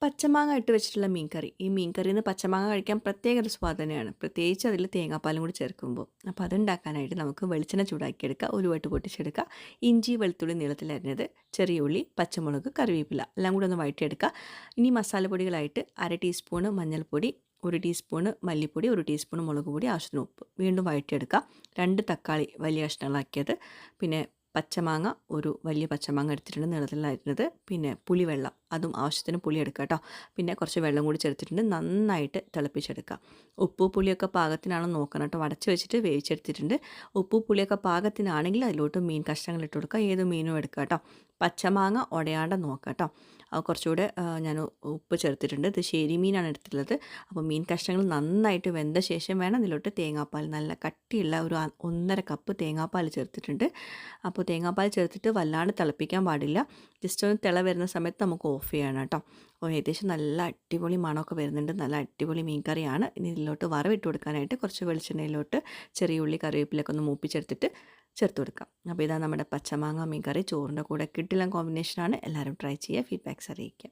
പച്ചമാങ്ങ ഇട്ട് വെച്ചിട്ടുള്ള മീൻകറി. ഈ മീൻകറിയിൽ നിന്ന് പച്ചമാങ്ങ കഴിക്കാൻ പ്രത്യേക ഒരു സ്വാദ് തന്നെയാണ്. പ്രത്യേകിച്ച് അതിൽ തേങ്ങാപ്പാലും കൂടി ചേർക്കുമ്പോൾ. അപ്പോൾ അതുണ്ടാക്കാനായിട്ട് നമുക്ക് വെളിച്ചെണ്ണ ചൂടാക്കിയെടുക്കുക, ഉലുവയിട്ട് പൊട്ടിച്ചെടുക്കുക, ഇഞ്ചി വെളുത്തുള്ളി നീളത്തിൽ അരിഞ്ഞത്, ചെറിയ ഉള്ളി, പച്ചമുളക്, കറിവേപ്പില എല്ലാം കൂടി ഒന്ന് വഴറ്റിയെടുക്കുക. ഇനി മസാലപ്പൊടികളായിട്ട് 1/2 ടീസ്പൂണ് മഞ്ഞൾപ്പൊടി, 1 ടീസ്പൂണ് മല്ലിപ്പൊടി, 1 ടീസ്പൂൺ മുളക് പൊടി, ആവശ്യത്തിന് ഉപ്പ്. വീണ്ടും വഴറ്റിയെടുക്കുക. 2 തക്കാളി വലിയ കഷ്ണങ്ങളാക്കിയത്, പിന്നെ പച്ചമാങ്ങ ഒരു വലിയ പച്ചമാങ്ങ എടുത്തിട്ടുണ്ട് നീളത്തിലരിഞ്ഞത്, പിന്നെ പുളിവെള്ളം അതും ആവശ്യത്തിന് പുളി എടുക്കുക കേട്ടോ. പിന്നെ കുറച്ച് വെള്ളം കൂടി ചേർത്തിട്ടുണ്ട്, നന്നായിട്ട് തിളപ്പിച്ചെടുക്കുക. ഉപ്പ് പുളിയൊക്കെ പാകത്തിനാണെന്ന് നോക്കണം കേട്ടോ. അടച്ച് വെച്ചിട്ട് വേവിച്ചെടുത്തിട്ടുണ്ട്. ഉപ്പ് പുളിയൊക്കെ പാകത്തിനാണെങ്കിൽ അതിലോട്ട് മീൻ കഷ്ണങ്ങൾ ഇട്ട് കൊടുക്കുക. ഏത് മീനും എടുക്കുക കേട്ടോ. പച്ചമാങ്ങ ഉടയാണ്ട് നോക്കുക കേട്ടോ. കുറച്ചുകൂടെ ഞാൻ ഉപ്പ് ചേർത്തിട്ടുണ്ട്. ഇത് ശേരി മീനാണ് എടുത്തിട്ടുള്ളത്. അപ്പോൾ മീൻ കഷ്ണങ്ങൾ നന്നായിട്ട് വെന്ത ശേഷം വേണം ഇതിലോട്ട് തേങ്ങാപ്പാൽ, നല്ല കട്ടിയുള്ള ഒരു 1.5 കപ്പ് തേങ്ങാപ്പാൽ ചേർത്തിട്ടുണ്ട്. അപ്പോൾ തേങ്ങാപ്പാൽ ചേർത്തിട്ട് വല്ലാണ്ട് തിളപ്പിക്കാൻ പാടില്ല. ജസ്റ്റ് ഒന്ന് തിള വരുന്ന സമയത്ത് നമുക്ക് ഓഫ് ചെയ്യണം കേട്ടോ. അപ്പോൾ ഏകദേശം നല്ല അടിപൊളി മണമൊക്കെ വരുന്നുണ്ട്. നല്ല അടിപൊളി മീൻ കറിയാണ്. ഇനി ഇതിലോട്ട് വറവിട്ട് കൊടുക്കാനായിട്ട് കുറച്ച് വെളിച്ചെണ്ണയിലോട്ട് ചെറിയ ഉള്ളി കറിവേപ്പിലൊക്കെ ഒന്ന് മൂപ്പിച്ചെടുത്തിട്ട് ചേർത്ത് കൊടുക്കാം. അപ്പോൾ ഇതാ നമ്മുടെ പച്ചമാങ്ങ മീൻ കറി ചോറിൻ്റെ കൂടെ കിടിലൻ കോമ്പിനേഷനാണ്. എല്ലാവരും ട്രൈ ചെയ്യുക, ഫീഡ്ബാക്ക്സ് അറിയിക്കുക.